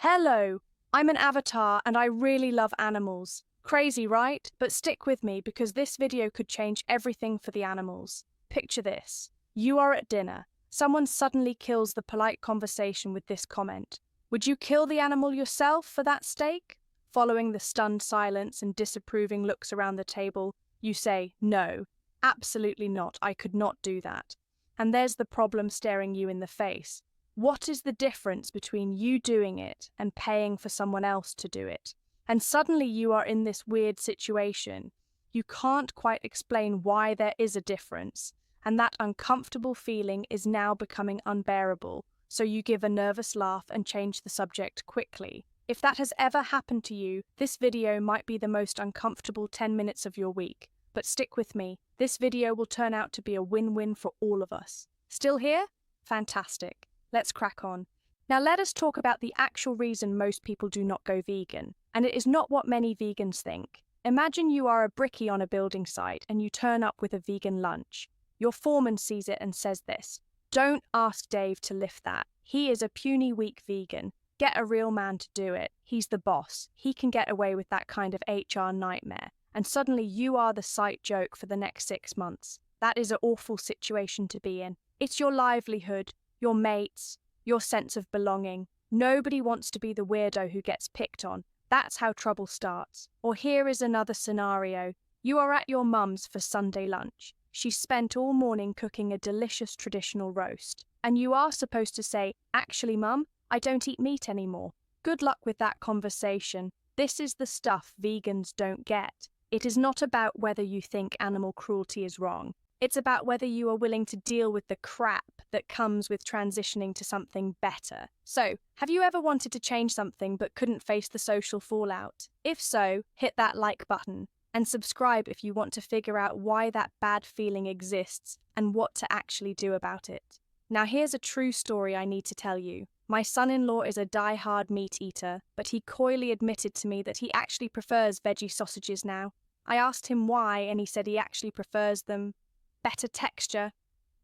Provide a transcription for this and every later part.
Hello, I'm an avatar and I really love animals. Crazy, right? But stick with me because this video could change everything for the animals. Picture this. You are at dinner. Someone suddenly kills the polite conversation with this comment. Would you kill the animal yourself for that steak? Following the stunned silence and disapproving looks around the table, you say, no, absolutely not, I could not do that. And there's the problem staring you in the face. What is the difference between you doing it and paying for someone else to do it? And suddenly you are in this weird situation. You can't quite explain why there is a difference, and that uncomfortable feeling is now becoming unbearable, so you give a nervous laugh and change the subject quickly. If that has ever happened to you, this video might be the most uncomfortable 10 minutes of your week. But stick with me, this video will turn out to be a win-win for all of us. Still here? Fantastic. Let's crack on. Now let us talk about the actual reason most people do not go vegan. And it is not what many vegans think. Imagine you are a brickie on a building site and you turn up with a vegan lunch. Your foreman sees it and says this: "Don't ask Dave to lift that. He is a puny, weak vegan. Get a real man to do it. He's the boss. He can get away with that kind of HR nightmare." And suddenly you are the site joke for the next 6 months. That is an awful situation to be in. It's your livelihood, your mates, your sense of belonging. Nobody wants to be the weirdo who gets picked on. That's how trouble starts. Or here is another scenario. You are at your mum's for Sunday lunch. She spent all morning cooking a delicious traditional roast. And you are supposed to say, "Actually, Mum, I don't eat meat anymore." Good luck with that conversation. This is the stuff vegans don't get. It is not about whether you think animal cruelty is wrong. It's about whether you are willing to deal with the crap that comes with transitioning to something better. So, have you ever wanted to change something but couldn't face the social fallout? If so, hit that like button and subscribe if you want to figure out why that bad feeling exists and what to actually do about it. Now here's a true story I need to tell you. My son-in-law is a die-hard meat eater, but he coyly admitted to me that he actually prefers veggie sausages now. I asked him why, and he said he actually prefers them. Better texture,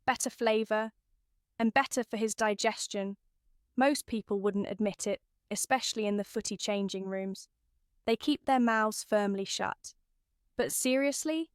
better flavour, and better for his digestion. Most people wouldn't admit it, especially in the footy changing rooms. They keep their mouths firmly shut. But seriously?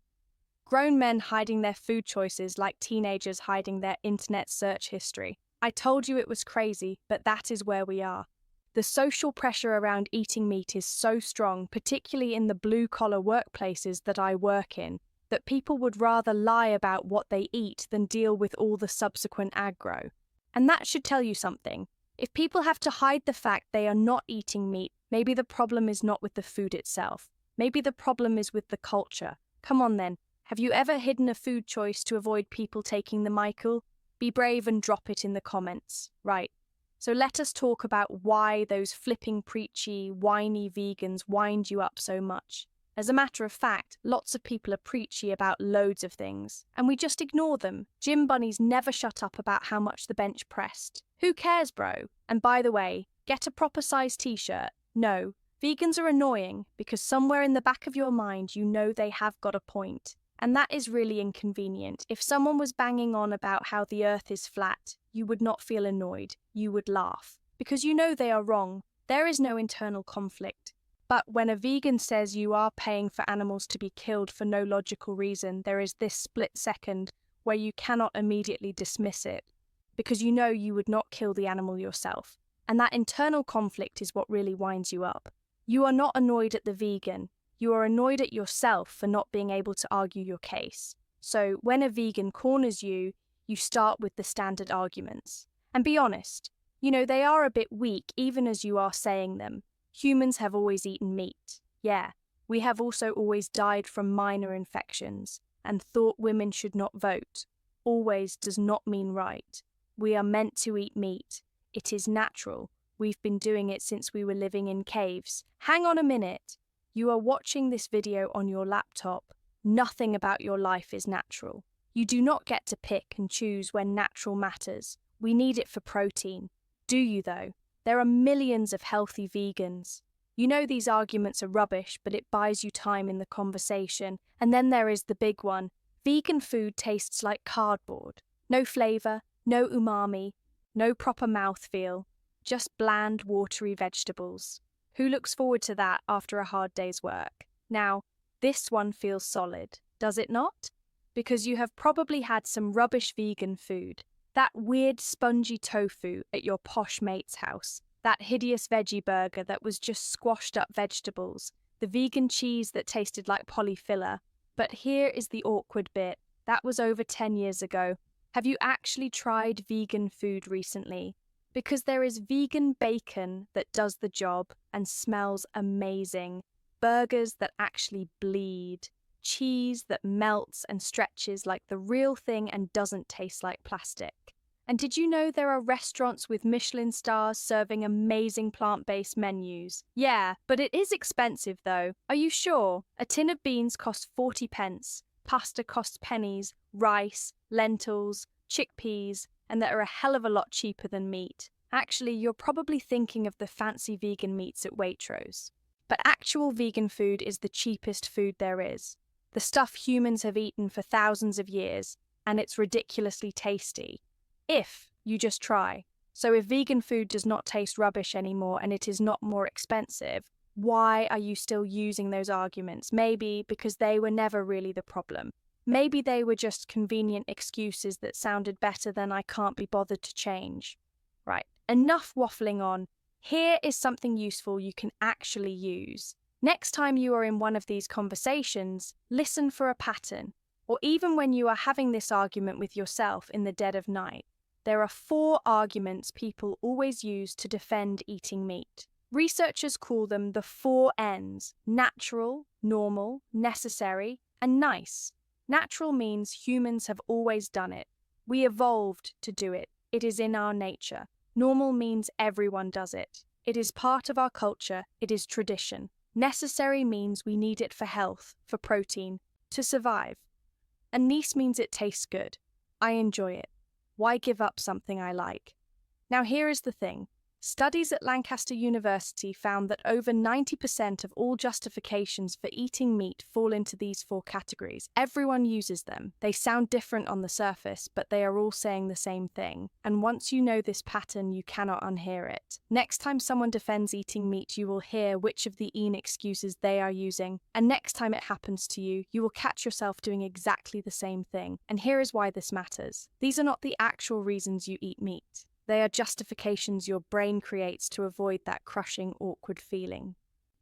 Grown men hiding their food choices like teenagers hiding their internet search history. I told you it was crazy, but that is where we are. The social pressure around eating meat is so strong, particularly in the blue-collar workplaces that I work in, that people would rather lie about what they eat than deal with all the subsequent aggro. And that should tell you something. If people have to hide the fact they are not eating meat, maybe the problem is not with the food itself. Maybe the problem is with the culture. Come on then, have you ever hidden a food choice to avoid people taking the Michael? Be brave and drop it in the comments. Right. So let us talk about why those flipping preachy, whiny vegans wind you up so much. As a matter of fact, lots of people are preachy about loads of things, and we just ignore them. Gym bunnies never shut up about how much the bench pressed. Who cares, bro? And by the way, get a proper size t-shirt. No, vegans are annoying because somewhere in the back of your mind you know they have got a point. And that is really inconvenient. If someone was banging on about how the earth is flat, you would not feel annoyed. You would laugh. Because you know they are wrong. There is no internal conflict. But when a vegan says you are paying for animals to be killed for no logical reason, there is this split second where you cannot immediately dismiss it, because you know you would not kill the animal yourself. And that internal conflict is what really winds you up. You are not annoyed at the vegan. You are annoyed at yourself for not being able to argue your case. So when a vegan corners you, you start with the standard arguments. And be honest, they are a bit weak even as you are saying them. Humans have always eaten meat. Yeah, we have also always died from minor infections and thought women should not vote. Always does not mean right. We are meant to eat meat. It is natural. We've been doing it since we were living in caves. Hang on a minute. You are watching this video on your laptop. Nothing about your life is natural. You do not get to pick and choose when natural matters. We need it for protein. Do you though? There are millions of healthy vegans. You know these arguments are rubbish, but it buys you time in the conversation. And then there is the big one. Vegan food tastes like cardboard. No flavour, no umami, no proper mouthfeel. just bland, watery vegetables. Who looks forward to that after a hard day's work? Now, this one feels solid, does it not? Because you have probably had some rubbish vegan food. That weird spongy tofu at your posh mate's house. That hideous veggie burger that was just squashed up vegetables. The vegan cheese that tasted like polyfiller. But here is the awkward bit. That was over 10 years ago. Have you actually tried vegan food recently? Because there is vegan bacon that does the job and smells amazing. Burgers that actually bleed. Cheese that melts and stretches like the real thing and doesn't taste like plastic. And did you know there are restaurants with Michelin stars serving amazing plant-based menus? Yeah, but it is expensive though. Are you sure? A tin of beans costs 40 pence, pasta costs pennies, rice, lentils, chickpeas, and that are a hell of a lot cheaper than meat. Actually, you're probably thinking of the fancy vegan meats at Waitrose. But actual vegan food is the cheapest food there is. The stuff humans have eaten for thousands of years, and it's ridiculously tasty. If you just try. So if vegan food does not taste rubbish anymore and it is not more expensive, why are you still using those arguments? Maybe because they were never really the problem. Maybe they were just convenient excuses that sounded better than I can't be bothered to change. Right, enough waffling on. Here is something useful you can actually use. Next time you are in one of these conversations, listen for a pattern. Or even when you are having this argument with yourself in the dead of night, there are 4 arguments people always use to defend eating meat. Researchers call them the 4 N's: natural, normal, necessary, and nice. Natural means humans have always done it. We evolved to do it. It is in our nature. Normal means everyone does it. It is part of our culture. It is tradition. Necessary means we need it for health, for protein, to survive. And nice means it tastes good. I enjoy it. Why give up something I like? Now here is the thing. Studies at Lancaster University found that over 90% of all justifications for eating meat fall into these 4 categories. Everyone uses them. They sound different on the surface, but they are all saying the same thing. And once you know this pattern, you cannot unhear it. Next time someone defends eating meat, you will hear which of the excuses they are using. And next time it happens to you, you will catch yourself doing exactly the same thing. And here is why this matters. These are not the actual reasons you eat meat. They are justifications your brain creates to avoid that crushing, awkward feeling.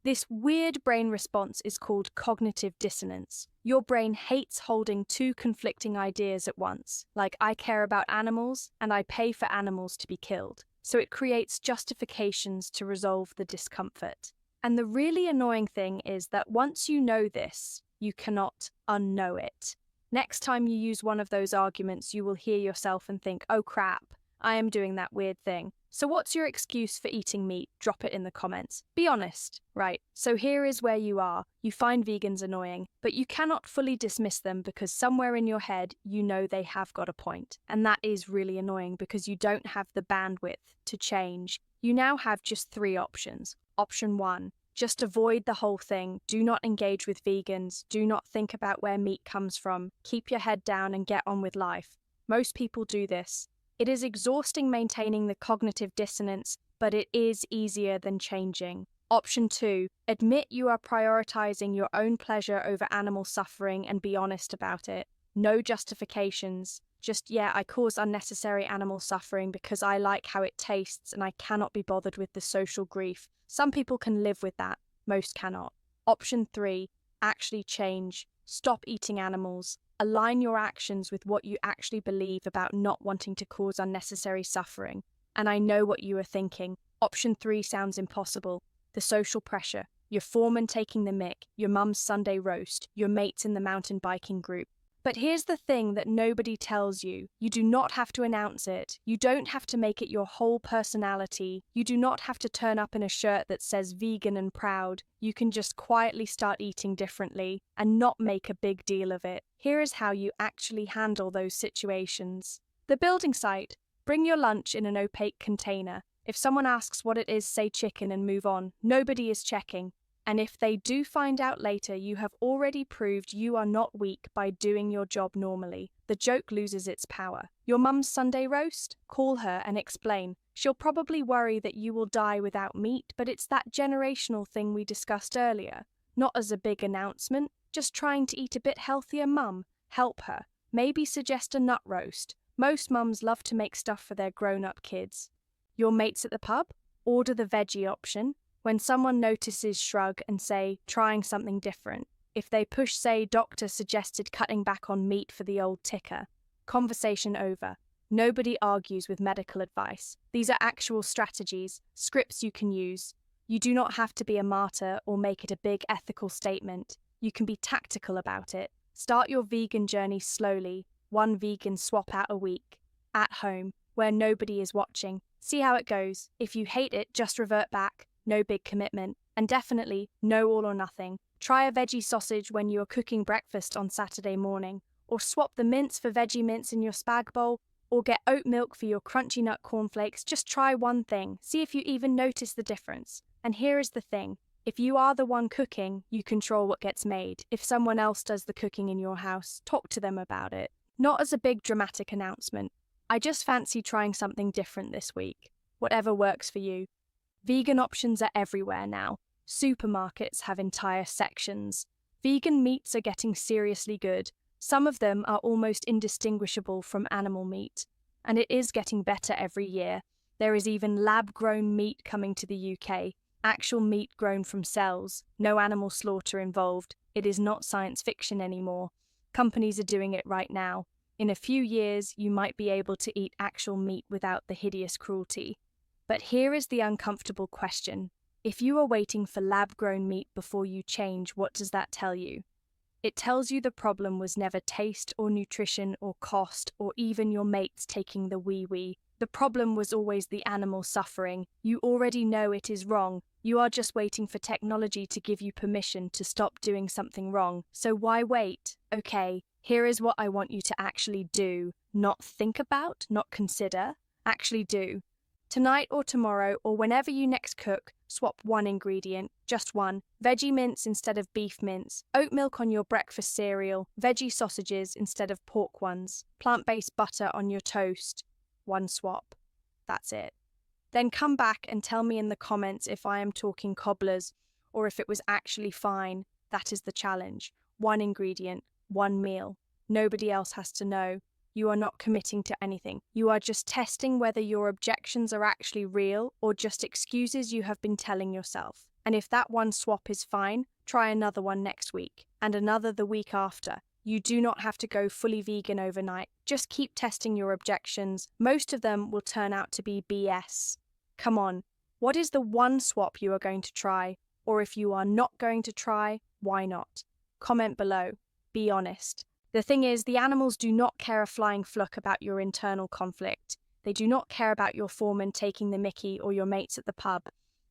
This weird brain response is called cognitive dissonance. Your brain hates holding 2 conflicting ideas at once, like I care about animals and I pay for animals to be killed. So it creates justifications to resolve the discomfort. And the really annoying thing is that once you know this, you cannot unknow it. Next time you use one of those arguments, you will hear yourself and think, oh crap, I am doing that weird thing. So what's your excuse for eating meat? Drop it in the comments. Be honest, right? So here is where you are. You find vegans annoying, but you cannot fully dismiss them because somewhere in your head, you know they have got a point. And that is really annoying because you don't have the bandwidth to change. You now have just 3 options. Option 1, just avoid the whole thing. Do not engage with vegans. Do not think about where meat comes from. Keep your head down and get on with life. Most people do this. It is exhausting maintaining the cognitive dissonance, but it is easier than changing. Option 2, admit you are prioritizing your own pleasure over animal suffering and be honest about it. No justifications. Just, yeah, I cause unnecessary animal suffering because I like how it tastes and I cannot be bothered with the social grief. Some people can live with that, most cannot. Option 3, actually change. Stop eating animals. Align your actions with what you actually believe about not wanting to cause unnecessary suffering. And I know what you are thinking. Option 3 sounds impossible. The social pressure, your foreman taking the mick, your mum's Sunday roast, your mates in the mountain biking group. But here's the thing that nobody tells you. You do not have to announce it. You don't have to make it your whole personality. You do not have to turn up in a shirt that says vegan and proud. You can just quietly start eating differently and not make a big deal of it. Here is how you actually handle those situations. The building site. Bring your lunch in an opaque container. If someone asks what it is, say chicken and move on. Nobody is checking. And if they do find out later, you have already proved you are not weak by doing your job normally. The joke loses its power. Your mum's Sunday roast? Call her and explain. She'll probably worry that you will die without meat, but it's that generational thing we discussed earlier. Not as a big announcement, just trying to eat a bit healthier, mum. Help her. Maybe suggest a nut roast. Most mums love to make stuff for their grown-up kids. Your mates at the pub? Order the veggie option. When someone notices, shrug and say, trying something different. If they push, say, doctor suggested cutting back on meat for the old ticker. Conversation over. Nobody argues with medical advice. These are actual strategies, scripts you can use. You do not have to be a martyr or make it a big ethical statement. You can be tactical about it. Start your vegan journey slowly, one vegan swap out a week. At home, where nobody is watching. See how it goes. If you hate it, just revert back. No big commitment. And definitely, no all or nothing. Try a veggie sausage when you are cooking breakfast on Saturday morning. Or swap the mince for veggie mince in your spag bowl. Or get oat milk for your crunchy nut cornflakes. Just try one thing. See if you even notice the difference. And here is the thing. If you are the one cooking, you control what gets made. If someone else does the cooking in your house, talk to them about it. Not as a big dramatic announcement. I just fancy trying something different this week. Whatever works for you. Vegan options are everywhere now. Supermarkets have entire sections. Vegan meats are getting seriously good. Some of them are almost indistinguishable from animal meat. And it is getting better every year. There is even lab-grown meat coming to the UK. Actual meat grown from cells. No animal slaughter involved. It is not science fiction anymore. Companies are doing it right now. In a few years, you might be able to eat actual meat without the hideous cruelty. But here is the uncomfortable question. If you are waiting for lab-grown meat before you change, what does that tell you? It tells you the problem was never taste or nutrition or cost or even your mates taking the wee-wee. The problem was always the animal suffering. You already know it is wrong. You are just waiting for technology to give you permission to stop doing something wrong. So why wait? Okay, here is what I want you to actually do. Not think about, not consider. Actually do. Tonight or tomorrow or whenever you next cook, swap one ingredient, just one. Veggie mince instead of beef mince. Oat milk on your breakfast cereal. Veggie sausages instead of pork ones. Plant-based butter on your toast. One swap. That's it. Then come back and tell me in the comments if I am talking cobblers or if it was actually fine. That is the challenge. One ingredient, one meal. Nobody else has to know. You are not committing to anything. You are just testing whether your objections are actually real or just excuses you have been telling yourself. And if that one swap is fine, try another one next week and another the week after. You do not have to go fully vegan overnight. Just keep testing your objections. Most of them will turn out to be BS. Come on, what is the one swap you are going to try? Or if you are not going to try, why not? Comment below. Be honest. The thing is, the animals do not care a flying fluck about your internal conflict. They do not care about your foreman taking the mickey or your mates at the pub.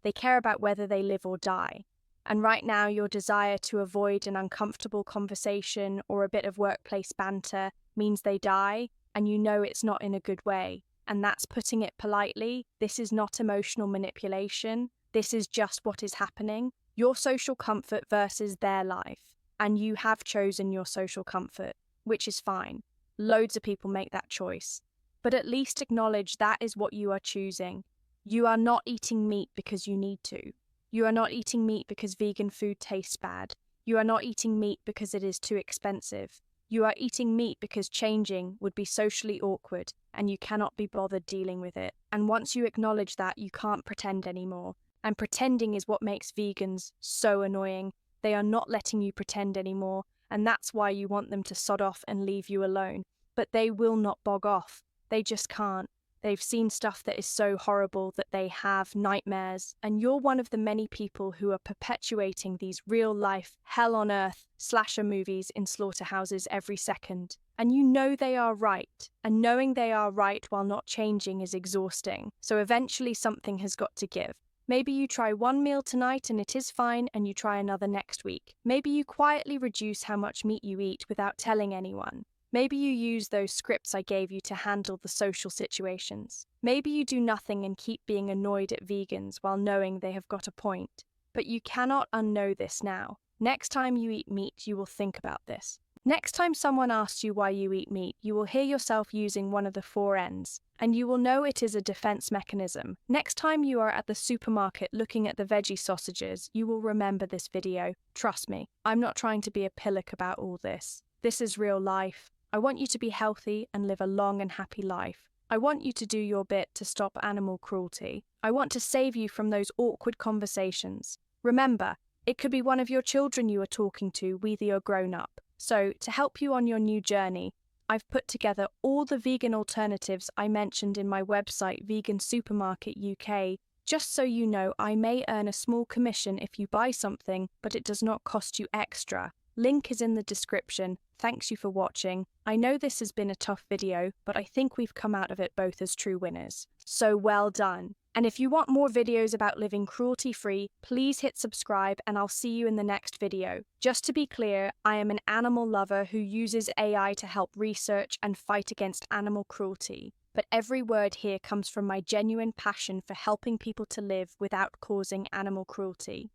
They care about whether they live or die. And right now, your desire to avoid an uncomfortable conversation or a bit of workplace banter means they die, and you know it's not in a good way. And that's putting it politely. This is not emotional manipulation. This is just what is happening. Your social comfort versus their life. And you have chosen your social comfort, which is fine. Loads of people make that choice. But at least acknowledge that is what you are choosing. You are not eating meat because you need to. You are not eating meat because vegan food tastes bad. You are not eating meat because it is too expensive. You are eating meat because changing would be socially awkward and you cannot be bothered dealing with it. And once you acknowledge that, you can't pretend anymore. And pretending is what makes vegans so annoying. They are not letting you pretend anymore, and that's why you want them to sod off and leave you alone. But they will not bog off. They just can't. They've seen stuff that is so horrible that they have nightmares, and you're one of the many people who are perpetuating these real-life, hell-on-earth slasher movies in slaughterhouses every second. And you know they are right, and knowing they are right while not changing is exhausting. So eventually something has got to give. Maybe you try one meal tonight and it is fine and you try another next week. Maybe you quietly reduce how much meat you eat without telling anyone. Maybe you use those scripts I gave you to handle the social situations. Maybe you do nothing and keep being annoyed at vegans while knowing they have got a point. But you cannot unknow this now. Next time you eat meat, you will think about this. Next time someone asks you why you eat meat, you will hear yourself using one of the four N's, and you will know it is a defense mechanism. Next time you are at the supermarket looking at the veggie sausages, you will remember this video. Trust me, I'm not trying to be a pillock about all this. This is real life. I want you to be healthy and live a long and happy life. I want you to do your bit to stop animal cruelty. I want to save you from those awkward conversations. Remember, it could be one of your children you are talking to, whether you're grown up. So, to help you on your new journey, I've put together all the vegan alternatives I mentioned in my website, Vegan Supermarket UK. Just so you know, I may earn a small commission if you buy something, but it does not cost you extra. Link is in the description. Thanks you for watching. I know this has been a tough video, but I think we've come out of it both as true winners. So well done. And if you want more videos about living cruelty-free, please hit subscribe and I'll see you in the next video. Just to be clear, I am an animal lover who uses AI to help research and fight against animal cruelty. But every word here comes from my genuine passion for helping people to live without causing animal cruelty.